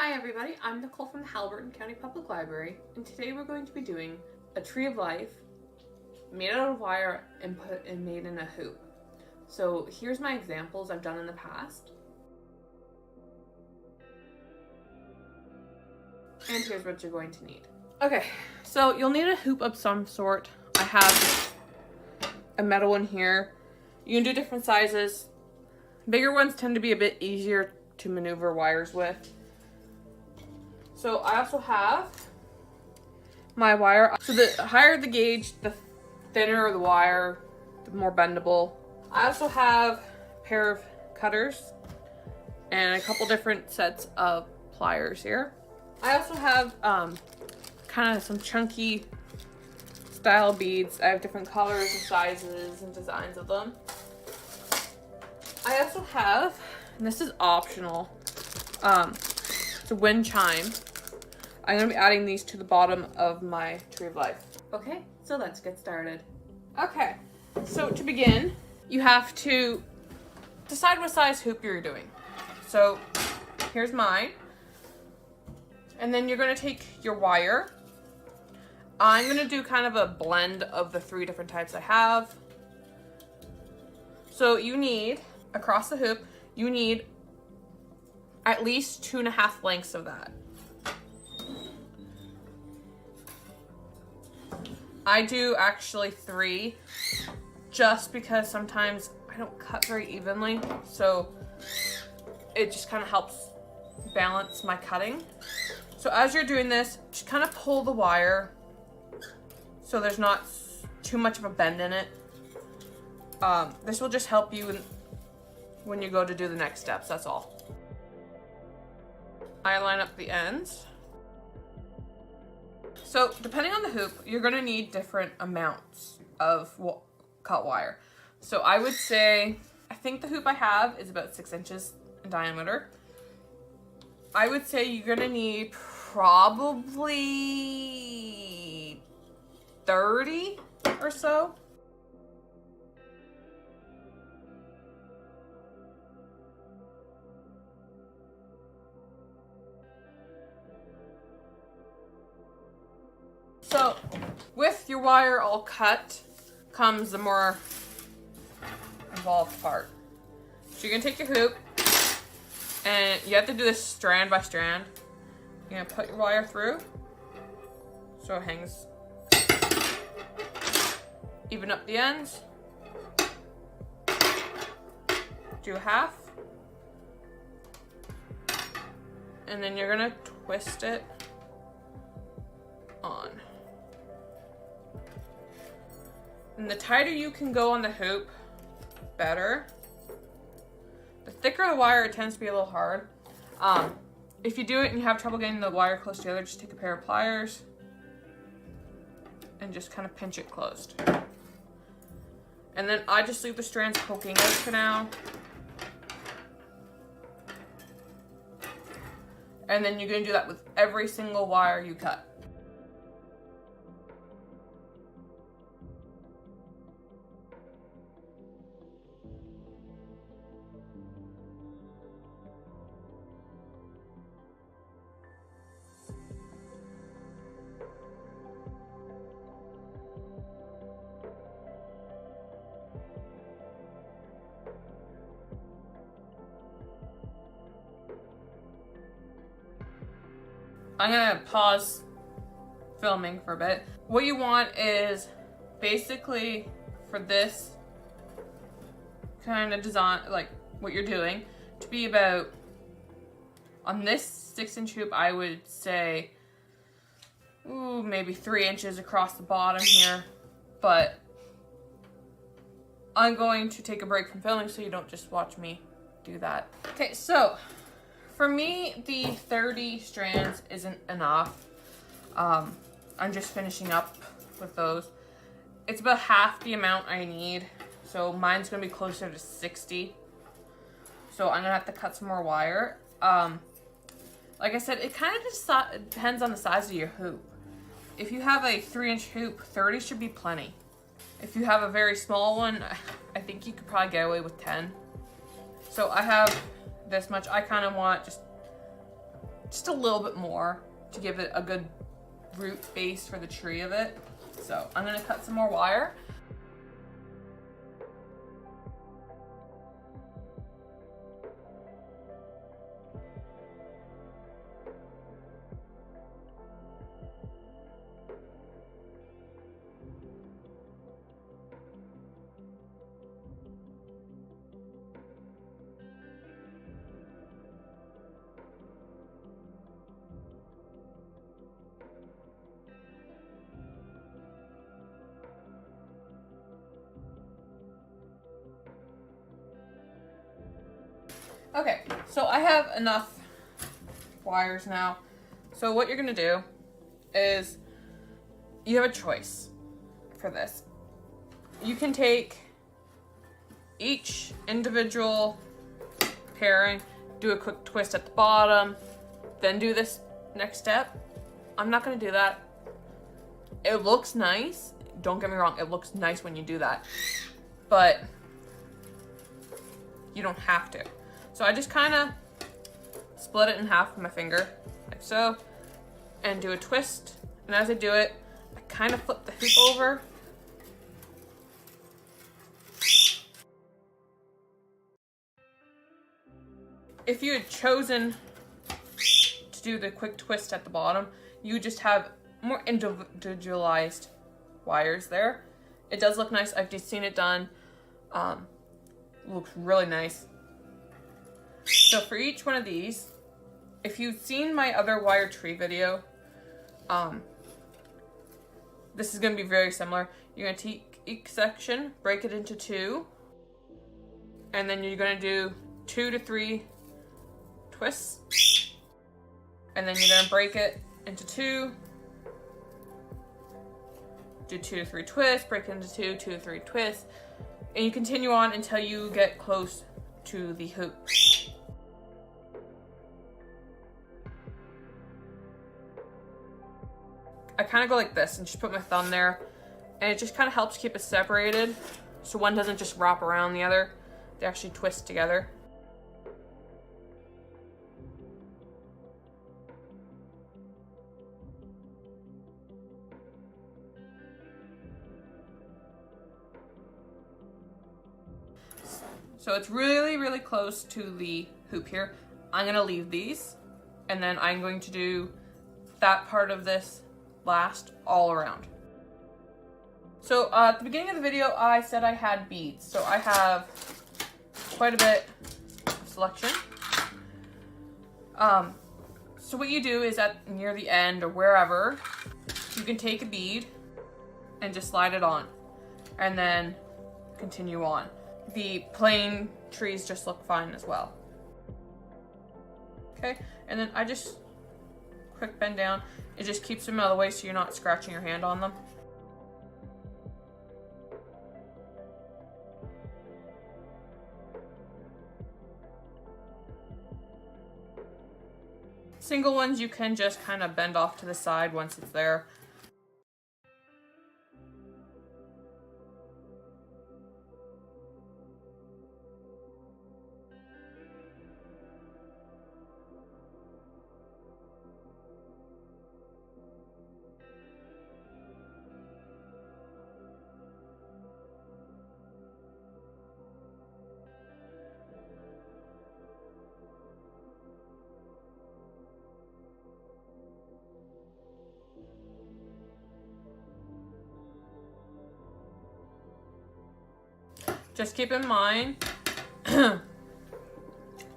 Hi everybody, I'm Nicole from the Haliburton County Public Library, and today we're going to be doing a tree of life made out of wire and made in a hoop. So here's my examples I've done in the past. And here's what you're going to need. Okay, so you'll need a hoop of some sort. I have a metal one here. You can do different sizes. Bigger ones tend to be a bit easier to maneuver wires with. So I also have my wire. So the higher the gauge, the thinner the wire, the more bendable. I also have a pair of cutters and a couple different sets of pliers here. I also have kind of some chunky style beads. I have different colors and sizes and designs of them. I also have, and this is optional, it's a wind chime. I'm going to be adding these to the bottom of my tree of life. Okay, so let's get started. Okay, so to begin, you have to decide what size hoop you're doing. So here's mine. And then you're going to take your wire. I'm going to do kind of a blend of the 3 different types I have. So you need, across the hoop, you need at least 2.5 lengths of that. I do actually 3, just because sometimes I don't cut very evenly, so it just kind of helps balance my cutting. So as you're doing this, just kind of pull the wire so there's not too much of a bend in it. This will just help you when you go to do the next steps, that's all. I line up the ends. So depending on the hoop, you're gonna need different amounts of cut wire. So I would say, I think the hoop I have is about 6 inches in diameter. I would say you're gonna need probably 30 or so. So with your wire all cut comes the more involved part. So you're gonna take your hoop and you have to do this strand by strand. You're gonna put your wire through so it hangs. Even up the ends. Do a half. And then you're gonna twist it on. And the tighter you can go on the hoop, better. The thicker the wire, it tends to be a little hard. If you do it and you have trouble getting the wire close together, just take a pair of pliers and just kind of pinch it closed. And then I just leave the strands poking out for now. And then you're gonna do that with every single wire you cut. I'm gonna pause filming for a bit. What you want is basically for this kind of design, like what you're doing, to be about, on this 6-inch hoop, I would say, maybe 3 inches across the bottom here, but I'm going to take a break from filming so you don't just watch me do that. Okay, so for me, the 30 strands isn't enough. I'm just finishing up with those. It's about half the amount I need, so mine's gonna be closer to 60. So I'm gonna have to cut some more wire. Like I said, it kind of just depends on the size of your hoop. If you have a 3-inch hoop, 30 should be plenty. If you have a very small one, I think you could probably get away with 10. So I have this much. I kind of want just just a little bit more to give it a good root base for the tree of it. So I'm gonna cut some more wire. Okay, so I have enough wires now. So what you're gonna do is you have a choice for this. You can take each individual pairing, do a quick twist at the bottom, then do this next step. I'm not gonna do that. It looks nice. Don't get me wrong, it looks nice when you do that, but you don't have to. So I just kind of split it in half with my finger, like so, and do a twist. And as I do it, I kind of flip the hoop over. If you had chosen to do the quick twist at the bottom, you would just have more individualized wires there. It does look nice. I've just seen it done. Looks really nice. So for each one of these, if you've seen my other wire tree video, this is going to be very similar. You're going to take each section, break it into two, and then you're going to do 2 to 3 twists, and then you're going to break it into 2, do 2 to 3 twists, break it into 2, 2 to 3 twists, and you continue on until you get close to the hoop. I kind of go like this and just put my thumb there, and it just kind of helps keep it separated so one doesn't just wrap around the other. They actually twist together. So it's really, really close to the hoop here. I'm gonna leave these, and then I'm going to do that part of this last all around. So at the beginning of the video, I said I had beads. So I have quite a bit of selection. So what you do is near the end or wherever, you can take a bead and just slide it on, and then continue on. The plain trees just look fine as well. Okay, and then I just quick bend down. It just keeps them out of the way so you're not scratching your hand on them. Single ones you can just kind of bend off to the side once it's there. Just keep in mind, the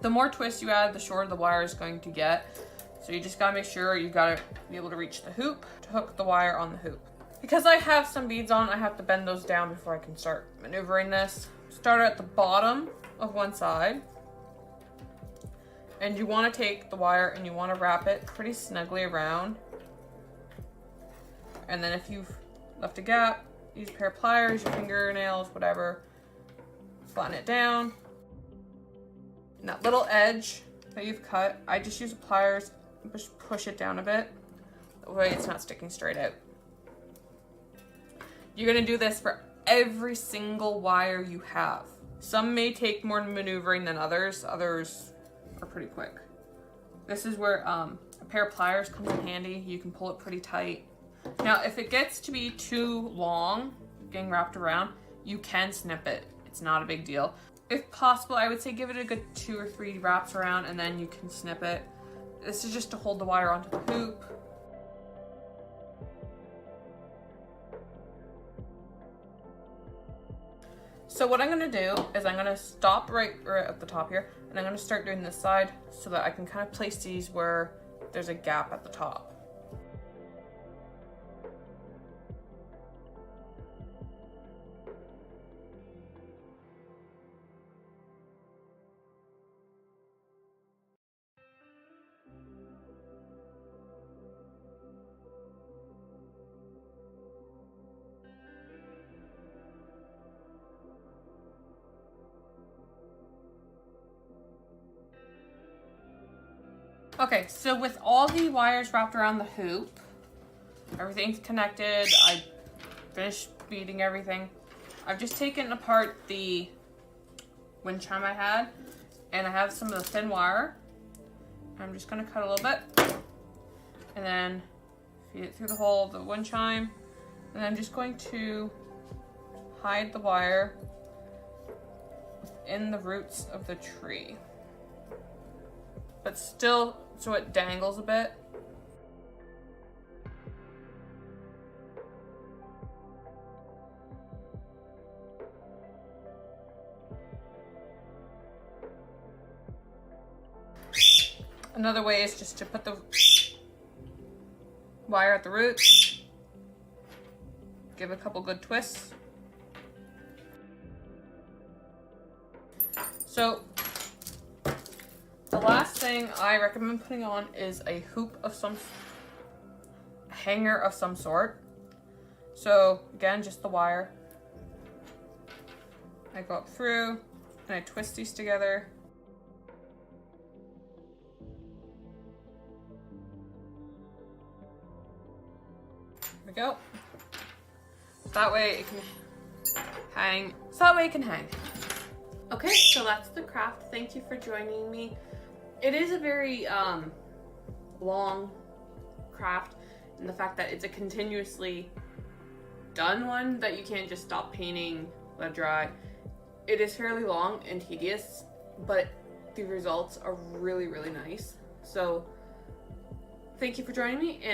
more twists you add, the shorter the wire is going to get. So you just gotta make sure you gotta be able to reach the hoop to hook the wire on the hoop. Because I have some beads on, I have to bend those down before I can start maneuvering this. Start at the bottom of one side. And you wanna take the wire and you wanna wrap it pretty snugly around. And then if you've left a gap, use a pair of pliers, your fingernails, whatever. Flatten it down. And that little edge that you've cut, I just use the pliers, just push it down a bit. That way it's not sticking straight out. You're gonna do this for every single wire you have. Some may take more maneuvering than others. Others are pretty quick. This is where a pair of pliers comes in handy. You can pull it pretty tight. Now, if it gets to be too long, getting wrapped around, you can snip it. It's not a big deal. If possible, I would say give it a good 2 or 3 wraps around and then you can snip it. This is just to hold the wire onto the hoop. So what I'm gonna do is I'm gonna stop right at the top here, and I'm gonna start doing this side so that I can kind of place these where there's a gap at the top. Okay, so with all the wires wrapped around the hoop, everything's connected. I finished beading everything. I've just taken apart the wind chime I had, and I have some of the thin wire. I'm just gonna cut a little bit, and then feed it through the hole of the wind chime, and I'm just going to hide the wire in the roots of the tree, but still so it dangles a bit. Another way is just to put the wire at the roots, give it a couple good twists. So the last thing I recommend putting on is a hoop of hanger of some sort. So again, just the wire. I go up through and I twist these together. There we go. That way it can hang. So that way it can hang. Okay, so that's the craft. Thank you for joining me. It is a very long craft, and the fact that it's a continuously done one that you can't just stop painting, let it dry. It is fairly long and tedious, but the results are really, really nice. So thank you for joining me. And